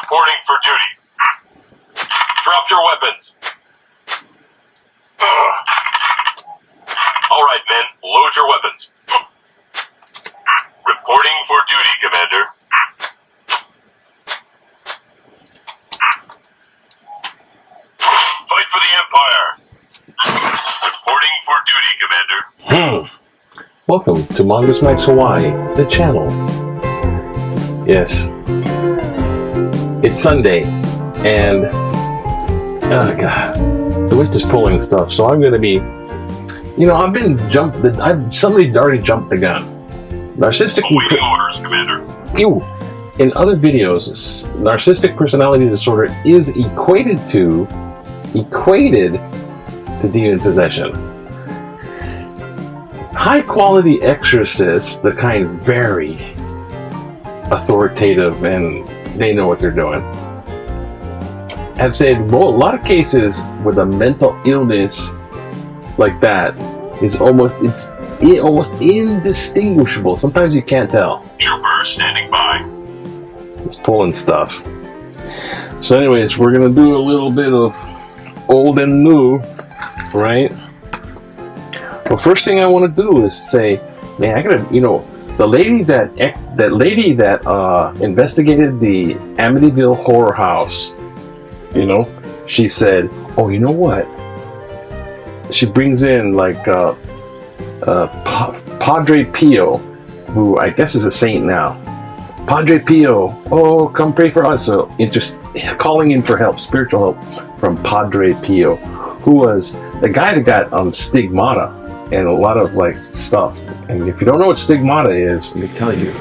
Reporting for duty. Drop your weapons. All right, men, load your weapons. Reporting for duty, Commander. Fight for the Empire. Reporting for duty, Commander. Welcome to Mongoose Mike's Hawaii, the channel. Yes. It's Sunday, and oh god, the wind is pulling stuff. So I'm going to be, somebody already jumped the gun. Narcissistic. Awaiting orders, Commander. In other videos, narcissistic personality disorder is equated to demon possession. High quality exorcists, the kind very authoritative and they know what they're doing, have said a lot of cases with a mental illness like that is almost indistinguishable. Sometimes you can't tell. Trooper standing by. It's pulling stuff. So anyways, we're gonna do a little bit of old and new, right? Well, first thing I want to do is say, man, I gotta, the lady that investigated the Amityville horror house, she said, oh, you know what? She brings in like Padre Pio, who I guess is a saint now. Padre Pio, oh, come pray for us. So it just calling in for help, spiritual help from Padre Pio, who was the guy that got stigmata and a lot of like stuff. And if you don't know what stigmata is, let me tell you,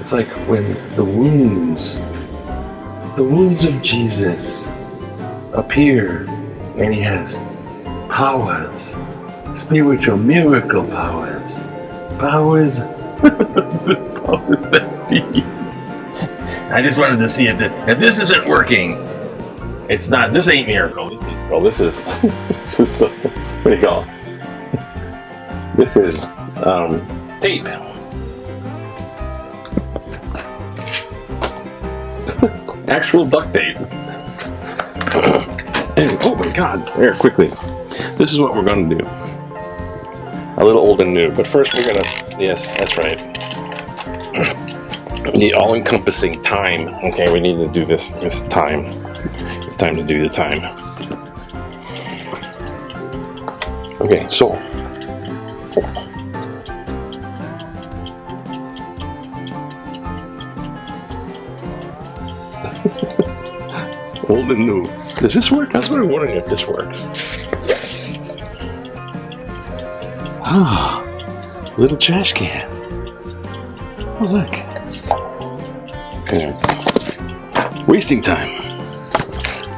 it's like when the wounds of Jesus appear, and he has powers, spiritual miracle powers, the powers that be. I just wanted to see if this isn't working. It's not. This ain't miracle. This is what do you call it? This is tape. Actual duct tape. And, oh my god, there, quickly. This is what we're going to do. A little old and new. But first we're going to... Yes, that's right. The all-encompassing time. Okay, we need to do this. This time. It's time to do the time. Okay, so... Old and new. Does this work? I was wondering if this works. Ah, little trash can. Oh, look. Okay. Wasting time.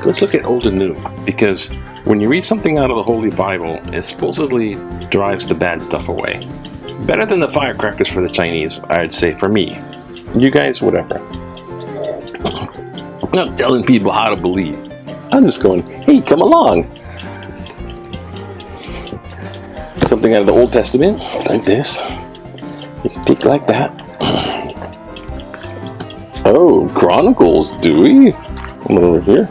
Let's look at old and new, because when you read something out of the Holy Bible, it supposedly drives the bad stuff away. Better than the firecrackers for the Chinese, I'd say, for me. You guys, whatever. I'm not telling people how to believe. I'm just going, hey, come along. Something out of the Old Testament, like this. Just peek like that. Oh, Chronicles, do we? Come over here.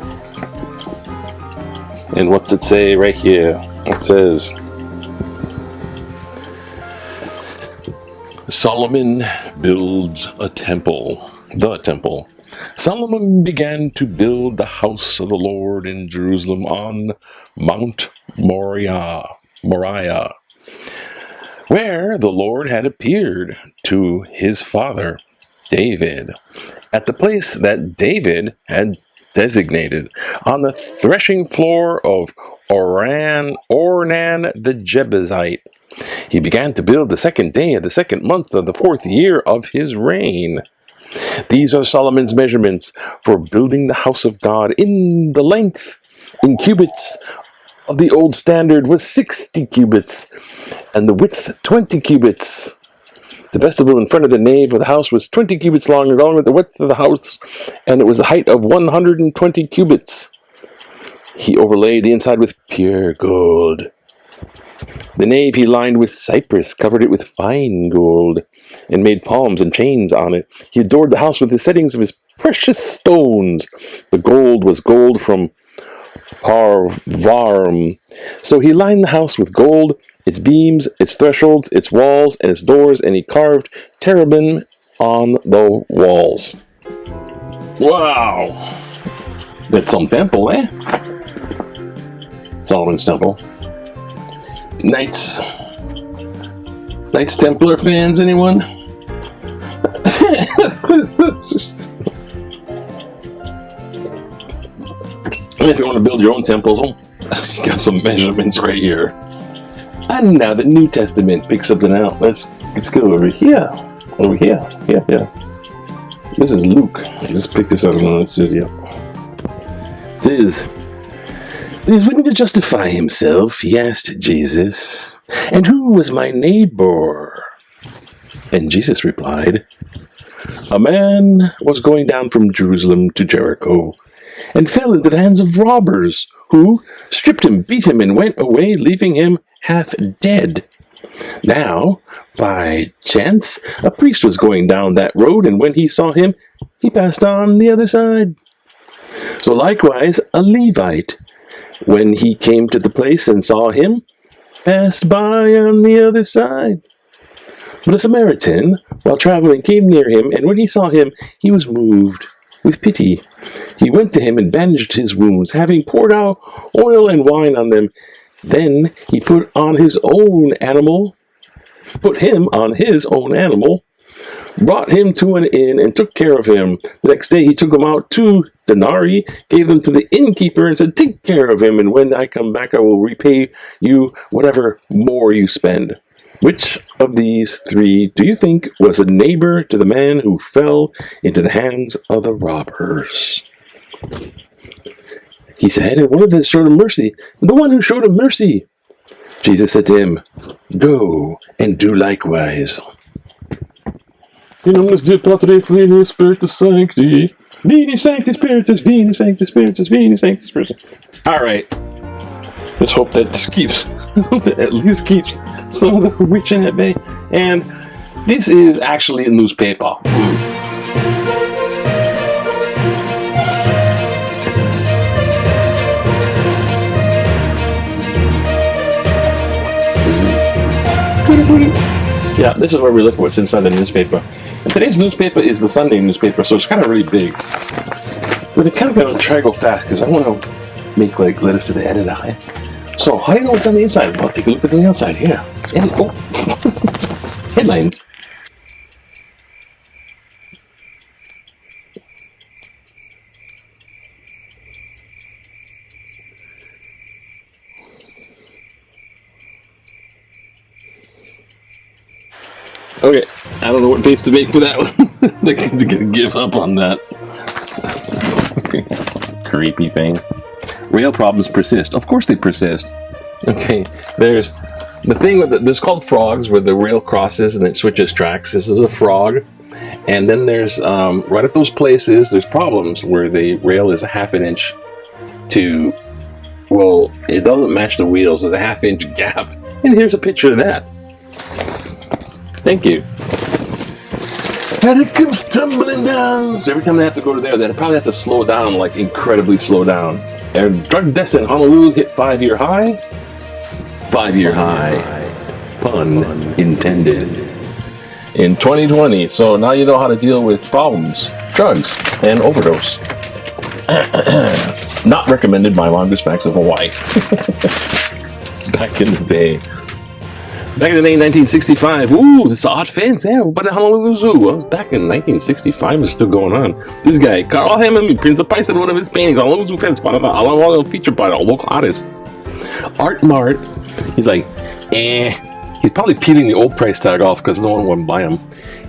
And what's it say right here? It says, Solomon builds a temple, the temple. Solomon began to build the house of the Lord in Jerusalem on Mount Moriah, where the Lord had appeared to his father David, at the place that David had designated, on the threshing floor of Ornan the Jebusite. He began to build the second day of the second month of the 4th year of his reign. These are Solomon's measurements for building the house of God. In the length, in cubits, of the old standard was 60 cubits, and the width 20 cubits. The vestibule in front of the nave of the house was 20 cubits long, along with the width of the house, and it was the height of 120 cubits. He overlaid the inside with pure gold. The nave he lined with cypress, covered it with fine gold, and made palms and chains on it. He adored the house with the settings of his precious stones. The gold was gold from Parvarum. So he lined the house with gold, its beams, its thresholds, its walls, and its doors, and he carved cherubim on the walls. Wow! That's some temple, eh? Solomon's temple. Knights Templar fans, anyone? And if you want to build your own temples, got some measurements right here. And now the New Testament picks something out. Let's go over here. Over here. Yeah. This is Luke. Let's pick this up. It says, yeah. It says, when he was willing to justify himself, he asked Jesus, "And who was my neighbor?" And Jesus replied, "A man was going down from Jerusalem to Jericho, and fell into the hands of robbers, who stripped him, beat him, and went away, leaving him half dead. Now, by chance, a priest was going down that road, and when he saw him, he passed on the other side. So likewise, a Levite, when he came to the place and saw him, passed by on the other side. But a Samaritan, while traveling, came near him, and when he saw him, he was moved with pity. He went to him and bandaged his wounds, having poured out oil and wine on them. Then he put him on his own animal, brought him to an inn, and took care of him. The next day he took him out 2 denarii, gave them to the innkeeper, and said, 'Take care of him, and when I come back I will repay you whatever more you spend.' Which of these 3 do you think was a neighbor to the man who fell into the hands of the robbers?" He said, "And one of them showed him mercy, the one who showed him mercy." Jesus said to him, "Go and do likewise." In nomine Dei Patri Filii Spiritus Sancti, Veni Sancti Spiritus, Veni Sancti Spiritus, Veni Sancti Spiritus. All right. Let's hope that at least keeps some of the witch at bay. And this is actually a newspaper. Yeah, this is where we look for what's inside the newspaper. And today's newspaper is the Sunday newspaper, so it's kind of really big. So they kind of got to try to go fast because I want to make like letters to the editor. So how do you know what's on the inside? Well, take a look at the outside here. And headlines. Okay, I don't know what face to make for that one. They're gonna give up on that. Creepy thing. Rail problems persist. Of course they persist. Okay, there's the thing with there's called frogs where the rail crosses and it switches tracks. This is a frog. And then there's right at those places there's problems where the rail is a half an inch to, well, it doesn't match the wheels. There's a half-inch gap. And here's a picture of that. Thank you. And it comes tumbling down. So every time they have to go to there, they probably have to slow down, like incredibly slow down. And drug deaths in Honolulu hit 5-year high. 5-year high. Pun intended. In 2020. So now you know how to deal with problems. Drugs and overdose. Not recommended by Mongoose Facts of Hawaii. Back in the day. Back in the day, 1965. Ooh, this is a hot fence. Yeah, but the Honolulu Zoo. Well, back in 1965, it's still going on. This guy, Carl Hammond, Prince of Price, and one of his paintings, Honolulu Zoo fence, along featured by a local artist. Art Mart. He's like, He's probably peeling the old price tag off because no one would buy him.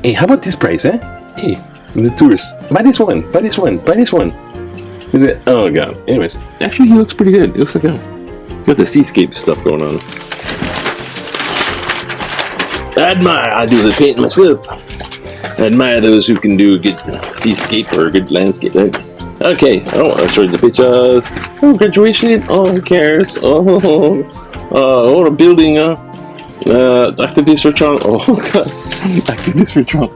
Hey, how about this price, eh? Hey, the tourists, buy this one, buy this one, buy this one. Is it? Oh god. Anyways, actually, he looks pretty good. It looks like him. He's got the seascape stuff going on. Admire, I do the paint myself. Admire those who can do a good seascape or a good landscape. Okay, I don't want to show you the pictures. Oh, graduation. Oh, who cares? Oh, a building. Activists for Trump. Oh god, activists for Trump.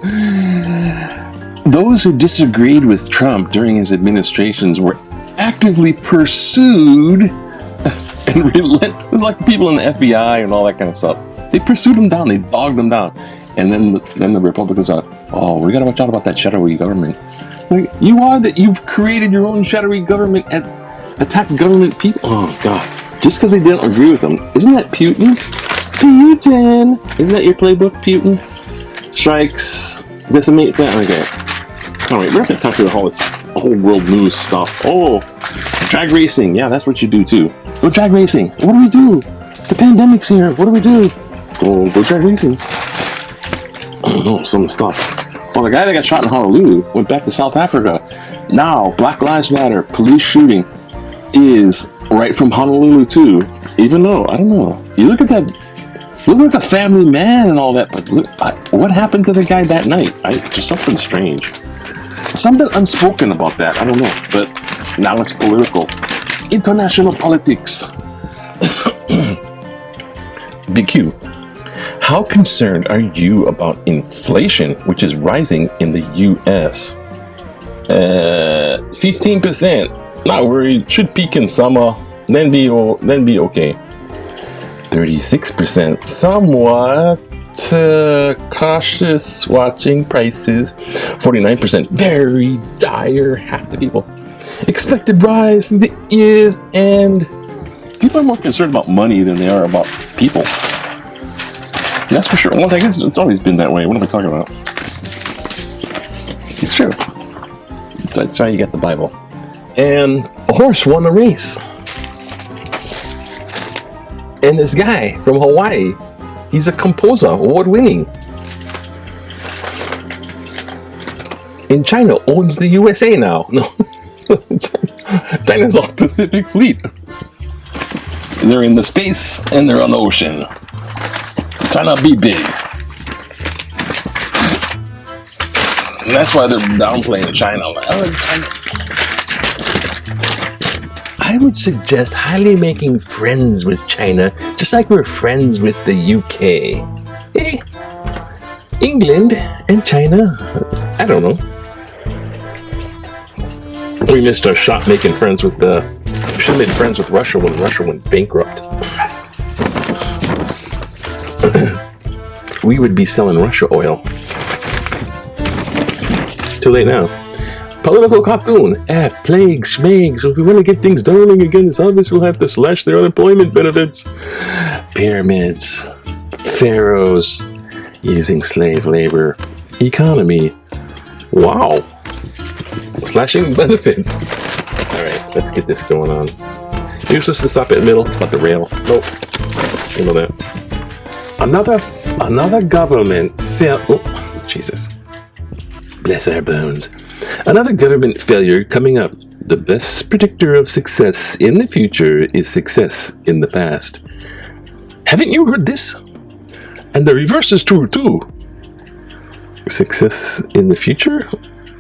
Those who disagreed with Trump during his administrations were actively pursued and relentless, like people in the FBI and all that kind of stuff. They pursued them down, they bogged them down, and then the Republicans are, oh, we gotta watch out about that shadowy government. Like, you've created your own shadowy government and attack government people. Oh god, just because they didn't agree with them, isn't that Putin? Putin, isn't that your playbook? Putin strikes, decimate family. Okay, all right, we're gonna talk about all this whole world news stuff. Oh, drag racing, yeah, that's what you do too. Go drag racing. What do we do? The pandemic's here. What do we do? Go drag racing. I don't know, some stuff. Well, the guy that got shot in Honolulu went back to South Africa. Now, Black Lives Matter, police shooting is right from Honolulu too. Even though, I don't know. You look at that, look like a family man and all that, but look, what happened to the guy that night? Just something strange. Something unspoken about that. I don't know. But now it's political. International politics. Big Q. How concerned are you about inflation, which is rising in the U.S.? 15%. Not worried. Should peak in summer. Then be okay. 36%. Somewhat cautious, watching prices. 49%. Very dire. Half the people. Expected rise in the year's end. People are more concerned about money than they are about people. That's for sure. Well, I guess it's always been that way. What am I talking about? It's true. That's why you get the Bible. And a horse won a race. And this guy from Hawaii, he's a composer, award-winning. In China, owns the USA now. No, China's all Pacific Fleet. They're in the space and they're on the ocean. China be big. And that's why they're downplaying China. I would suggest highly making friends with China, just like we're friends with the UK. England and China, I don't know. We missed our shot making friends with we should have made friends with Russia when Russia went bankrupt. we would be selling Russia oil. Too late now. Political cartoon. Plague, schmeg. So if we want to get things darling again, it's obvious we'll have to slash their unemployment benefits. Pyramids. Pharaohs. Using slave labor. Economy. Wow. Slashing benefits. Alright, let's get this going on. Useless to stop at the middle. It's about the rail. Nope. You know that. Another government failed. Oh, Jesus. Bless our bones. Another government failure coming up. The best predictor of success in the future is success in the past. Haven't you heard this? And the reverse is true too. Success in the future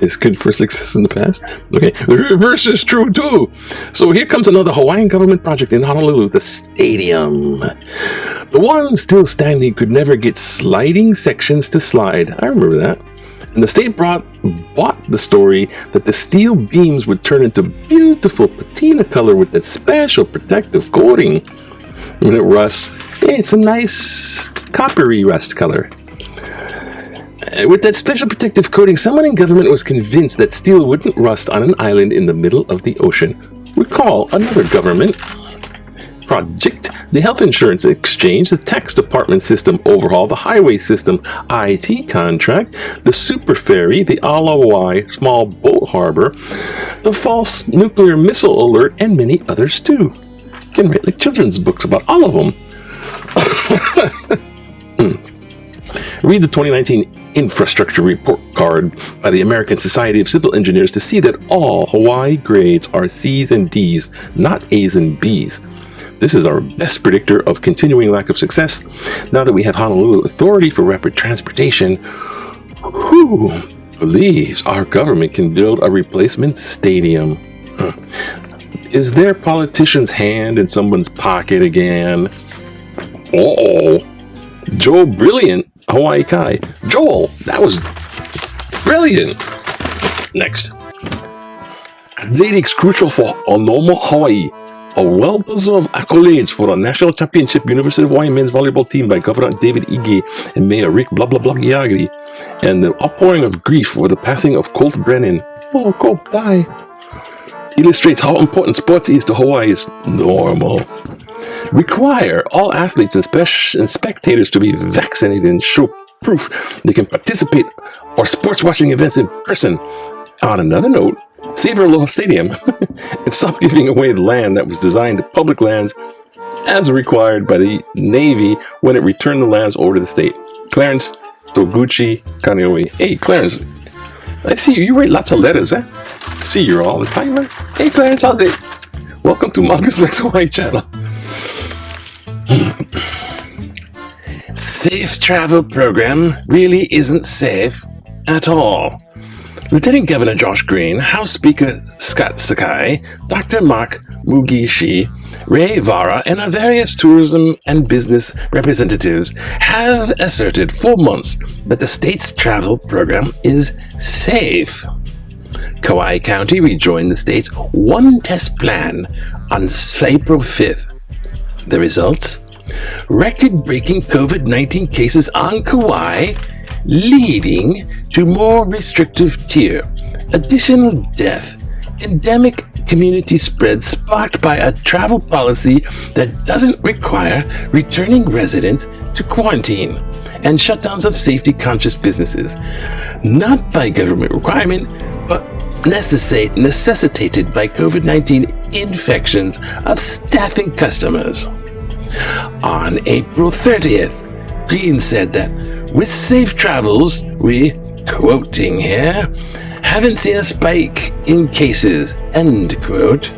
is good for success in the past. Okay, the reverse is true too. So here comes another Hawaiian government project in Honolulu, the stadium. The one still standing could never get sliding sections to slide. I remember that. And the state bought the story that the steel beams would turn into beautiful patina color with that special protective coating. When it rusts, it's a nice coppery rust color. With that special protective coating, someone in government was convinced that steel wouldn't rust on an island in the middle of the ocean. Recall another government project, the health insurance exchange, the tax department system overhaul, the highway system IT contract, the super ferry, the Alawai small boat harbor, the false nuclear missile alert, and many others too. You can write like children's books about all of them. Read the 2019 Infrastructure Report Card by the American Society of Civil Engineers to see that all Hawaii grades are C's and D's, not A's and B's. This is our best predictor of continuing lack of success. Now that we have Honolulu Authority for Rapid Transportation, who believes our government can build a replacement stadium? Is their politician's hand in someone's pocket again? Uh-oh. Joel Brilliant, Hawaii Kai. Joel, that was brilliant. Next. Athletics crucial for Onomo, Hawaii. A well-deserved accolades for a national championship University of Hawaii men's volleyball team by Governor David Ige and Mayor Rick Giagri, and the outpouring of grief for the passing of Colt Brennan. Oh, Colt, die. Illustrates how important sports is to Hawaii's normal. Require all athletes and spectators to be vaccinated and show proof they can participate or sports watching events in person. On another note, save our Aloha Stadium and stop giving away the land that was designed to public lands as required by the Navy when it returned the lands over to the state. Clarence Toguchi Kaneoe. Hey, Clarence, I see you. You write lots of letters, eh? I see you all the time, right? Hey, Clarence, how's it? Welcome to Marcus Max Hawaii channel. Safe travel program really isn't safe at all. Lieutenant Governor Josh Green, House Speaker Scott Sakai, Dr. Mark Mugishi, Ray Vara, and our various tourism and business representatives have asserted for months that the state's travel program is safe. Kauai County rejoined the state's one test plan on April 5th. The results? Record-breaking COVID-19 cases on Kauai, leading to more restrictive tier, additional death, endemic community spread sparked by a travel policy that doesn't require returning residents to quarantine, and shutdowns of safety-conscious businesses, not by government requirement, but necessitated by COVID-19 infections of staffing customers. On April 30th, Green said that with safe travels, we, quoting here, haven't seen a spike in cases, end quote.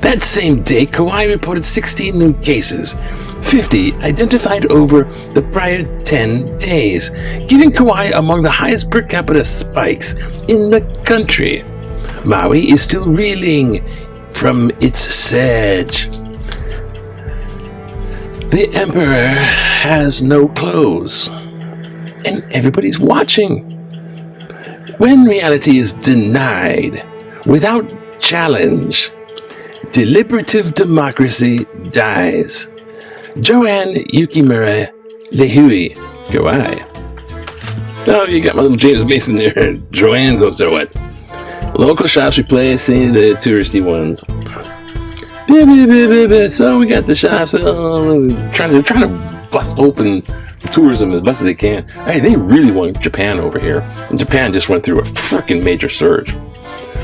That same day, Kauai reported 16 new cases, 50 identified over the prior 10 days, giving Kauai among the highest per capita spikes in the country. Maui is still reeling from its surge. The emperor has no clothes, and everybody's watching. When reality is denied without challenge, deliberative democracy dies. Joanne Yukimura Lehui, Goodbye. Oh, you got my little James Mason there. Joanne goes there, what? Local shops replacing the touristy ones. So we got the shops trying to bust open tourism as best as they can. Hey, they really want Japan over here. And Japan just went through a freaking major surge.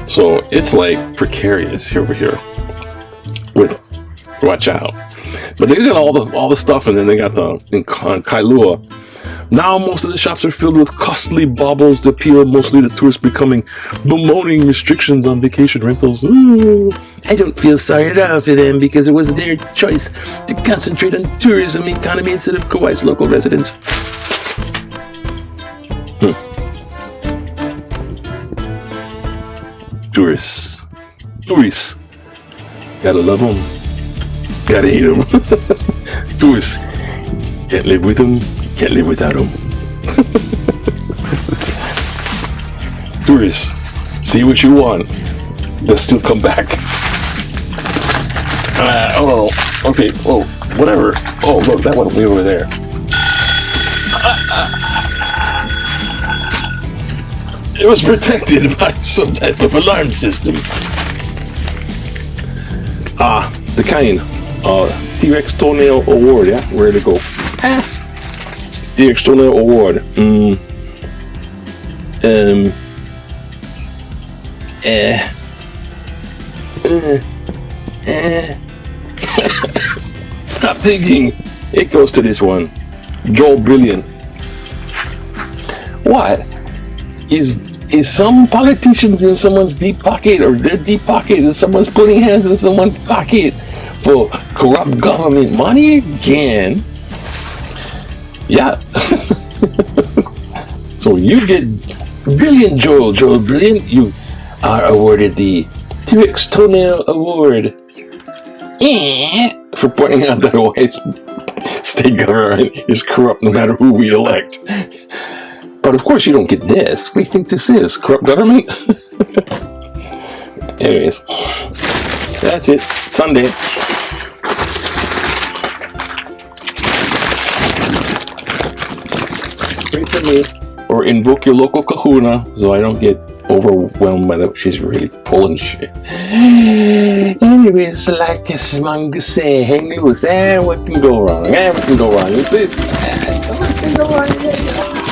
So it's like precarious over here. Watch out. But they got all the stuff, and then they got in Kailua. Now most of the shops are filled with costly baubles that appeal mostly to tourists, bemoaning restrictions on vacation rentals. Ooh, I don't feel sorry at all for them because it was their choice to concentrate on tourism economy instead of Kauai's local residents. Tourists. Gotta love them. Gotta hate them. Tourists. Can't live with them. Can't live without them. Tourists, see what you want. They'll still come back. Oh, okay. Oh, whatever. Oh, look, that one way over there. It was protected by some type of alarm system. The kind. T-Rex Toenail Award, yeah? Where'd it go? T-Rex Toenail Award. Stop thinking. It goes to this one. Joel Brilliant. What? Is some politicians in someone's deep pocket, or their deep pocket, is someone's putting hands in someone's pocket for corrupt government money again? Yeah. So you get Brilliant Joel Brilliant. You are awarded the T-Rex Toenail Award for pointing out that Hawaii's state government is corrupt no matter who we elect. But of course you don't get this. What do you think this is? Corrupt government? Anyways, that's it. Sunday. Pray for me. Or invoke your local kahuna so I don't get overwhelmed by that. She's really pulling shit. Anyways, like a smanga say, hang loose. What can go wrong? What can go wrong? What can go wrong?